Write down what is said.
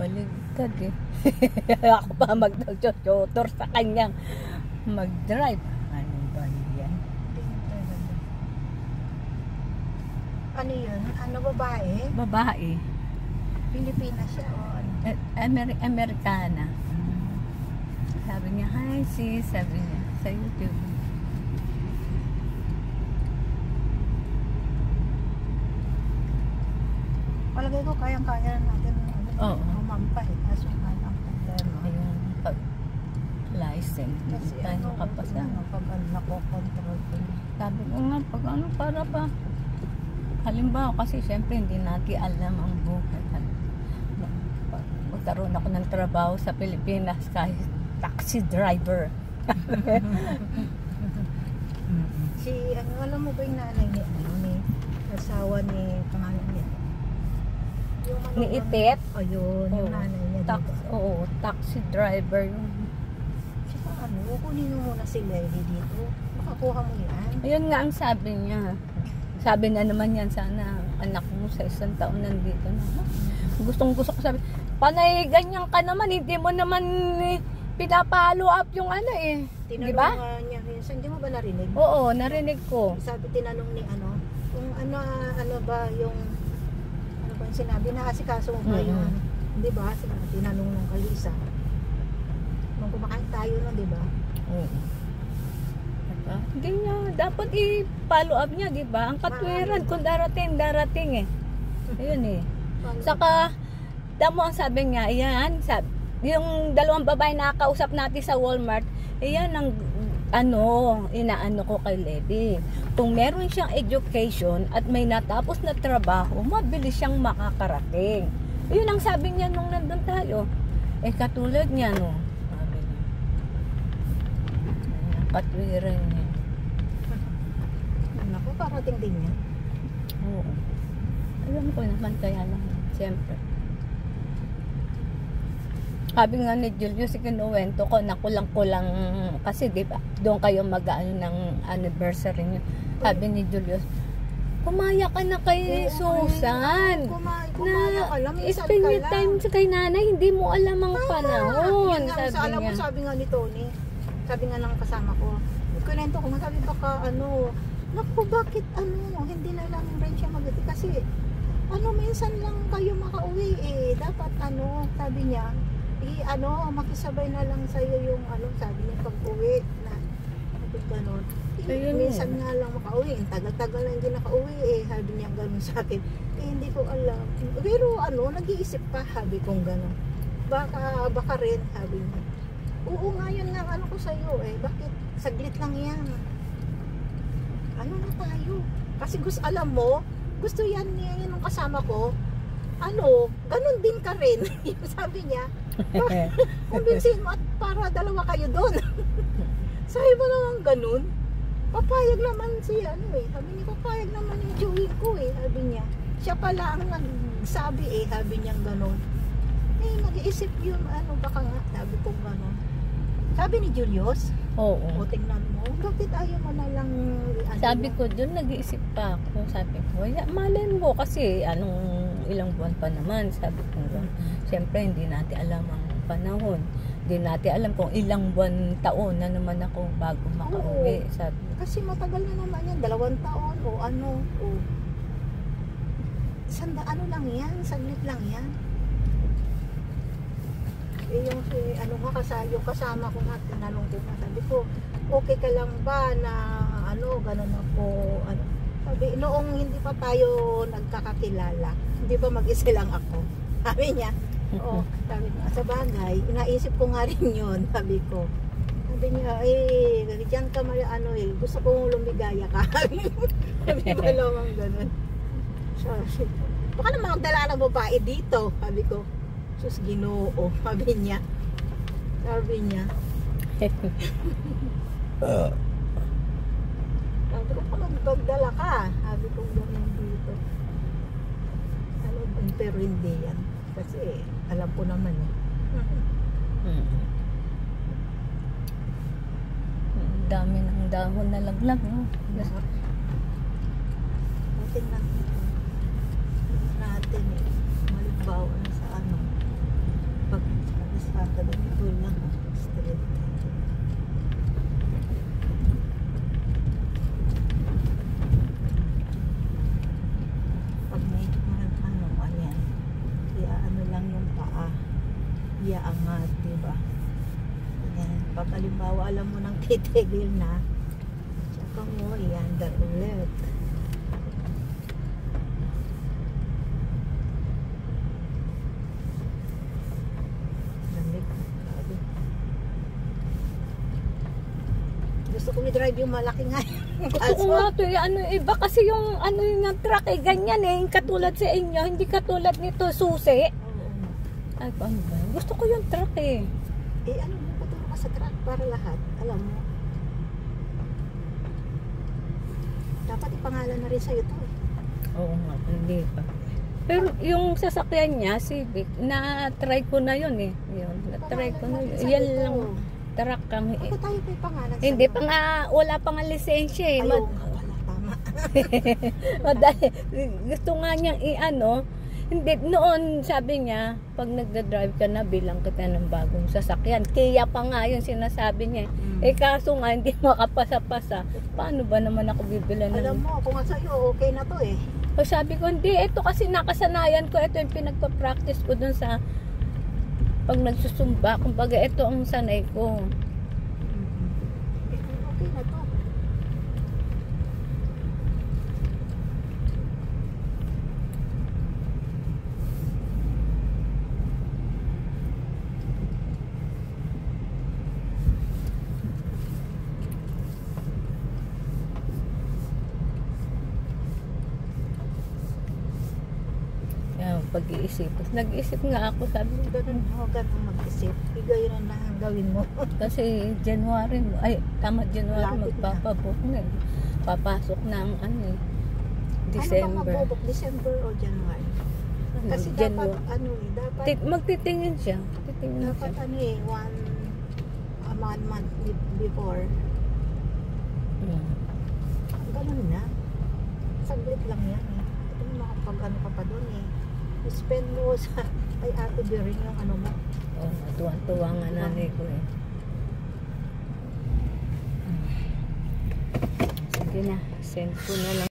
Baligtad eh. Ako pa mag-tutor sa kanyang mag-drive. Ano ba yan? Ano yun? Ano, babae? Babae. Pilipina siya o ano? Amerikana. Sabi niya, hi sis, sabi niya, sa YouTube. Palagay ko kayang-kaya natin Oo. umampa eh. Kaso nga ang problema. Ayun, pag license, Kasi tayo ano, nakapasa. pag nakokontrol ko. Sabi ko nga, pag ano, para pa. Halimbawa, kasi syempre hindi natin alam ang buhay. Magkaroon ako ng trabaho sa Pilipinas kahit taxi driver. Si, ano, alam mo ba yung nanay niya? Ni asawa ni pangalan niya? Yung ano, Ni Itet? O yun, yung Oo. nanay niya. Oo, taxi driver yung. Tsaka ano, kukunin mo muna si Lely dito. Makakuha mo yan. Ayun nga ang sabi niya. Sabi na naman yan, sana anak mo sa 1 taon nandito na. Gustong gusto ko sabi, panay ganyan ka naman, hindi mo naman pinapalo up yung ano eh. Tinanong Di ba? nga niya minsan, hindi mo ba narinig? Oo, narinig ko. Sabi, tinanong ni ano, kung ano ba yung, ano ba yung sinabi, naasikaso mo ba yung, di ba? Tinanong ng Kalisa. Nung kumakain tayo nun, di ba? Oo. Diba? Hindi niya, dapat i-follow up niya, di ba? Ang katwiran, kung darating eh. Ayun eh. Saka, damo ang sabi niya, ayan, yung dalawang babae na nakausap natin sa Walmart, ayan ang inaano ko kay Lady. Kung meron siyang education at may natapos na trabaho, mabilis siyang makakarating. Yun ang sabi niya nung nandun tayo. Eh katulad niya, no? Sabi niya. Ayan, katwiran niya. Naku, parating din yan. Oo. Alam ko naman kaya lang. Siyempre. Sabi nga ni Julius, kinuwento ko na kulang-kulang kasi di ba doon kayo mag-ano ng anniversary niyo. Sabi ni Julius, kumaya ka na kay Susan. Kumaya ka lang, minsan spend ka your lang. time sa kay nanay, hindi mo alam ang panahon. Yan nga, Sabi alam mo, niya. sabi nga ni Tony, sabi nga ng kasama ko, kunento ko, sabi baka naku, bakit hindi na lang rin siya mag kasi minsan lang kayo makauwi eh, dapat sabi niya, makisabay na lang sa'yo yung sabi niya pag-uwi na gano'n. Minsan nga lang makauwi, tagal-tagal na hindi nakauwi eh, sabi niya gano'n sa akin. Eh hindi ko alam. Pero nag-iisip pa, sabi kong gano'n. Baka rin, sabi niya. Oo nga yun nga, ko sa'yo eh, bakit saglit lang yan. Na tayo? Kasi alam mo, gusto yan niya yung kasama ko, ganun din ka rin. Sabi niya, kumbinsin mo at para dalawa kayo doon. Sabi mo naman ganun, papayag naman si sabi niya, papayag naman yung Joey ko eh, sabi niya. Siya pala ang nagsabi eh, sabi niya ganun. Eh, mag-iisip yun, baka nga, sabi ko ganun. Sabi ni Julius, Oo. o tingnan mo, bakit ayaw mo na lang Sabi ko doon, nag-iisip pa ako. Sabi ko, malin mo kasi ilang buwan pa naman. Sabi ko, siyempre hindi natin alam ang panahon. Hindi natin alam kung ilang buwan, taon na naman ako bago makauwi. Sabi. Kasi matagal na naman yan, 2 taon o lang yan, saglit lang yan. Eh yung yung kasama ko nga, tinanong ko na, sabi ko, okay ka lang ba na ganun ako, sabi, noong hindi pa tayo nagkakakilala, hindi ba mag-isa lang ako? Sabi niya, sabi niya, sa bagay, inaisip ko nga rin yun, sabi ko. Sabi niya, dyan ka gusto kong lumigaya ka. Sabi ba lamang ganun. Baka naman magdala ng babae dito, sabi ko. Sus, Ginoo, sabi niya. Sabi niya. Sabi ko, magdala ka. Sabi ko, gano'n dito. Pero hindi yan. Kasi, alam ko naman eh. Dami ng dahon na laglag, no? Tingnan natin eh. Malimbawa sa Pag sa ito lang, straight. Pag may ano yan, ano lang yung paa, iaangat, diba? Yan. Pag halimbawa alam mo nang titigil na, tsaka mo iandar ulit. Lamig. Grabe. Gusto ko i-drive yung malaki nga. Oo nga to, ano, iba kasi yung ano yung truck ganyan yung katulad sa inyo, hindi katulad nito susi. Oo. Ay, paano ba? Gusto ko yung truck Ano mo, patulong ka sa truck para lahat, alam mo. Dapat ipangalan na rin sa'yo to Oo nga, hindi pa. Pero yung sasakyan niya, Civic, na-try ko na yun Yun, na-try ko na yun. Yan lang, truck kami Ako tayo pa ipangalan sa'yo. Hindi pa nga, wala pa nga lisensya Ayaw nga pala, tama. Madali, gusto nga niyang hindi, noon sabi niya, pag nagda-drive ka na, bilang kita ng bagong sasakyan. Kaya pa nga yun sinasabi niya. Kaso nga, hindi makapasa-pasa. Paano ba naman ako bibila ng... Alam mo, kung nga sa'yo, okay na to O sabi ko, hindi, ito kasi nakasanayan ko, ito yung pinagpa-practice ko dun sa pag nagsusumba. Kumbaga, ito ang sanay ko. Okay na to. Pag-iisip. Nag-iisip nga ako, sabi ko, Huwag kang mag-isip. Igayon na ang gawin mo. kasi January, January, Lapit na. magpapabook na Papasok na ang Ano December. ba magbubok? December o January? Kasi January. dapat, dapat, Magtitingin siya. Titingin dapat siya. a month before. Ganun na. Saglit lang yan Ito yung makapag-ano ka pa dun spend mo sa kay Ate Berin yung ano mo. Tuwan-tuwa nga nanay ko Sige na, send ko na lang.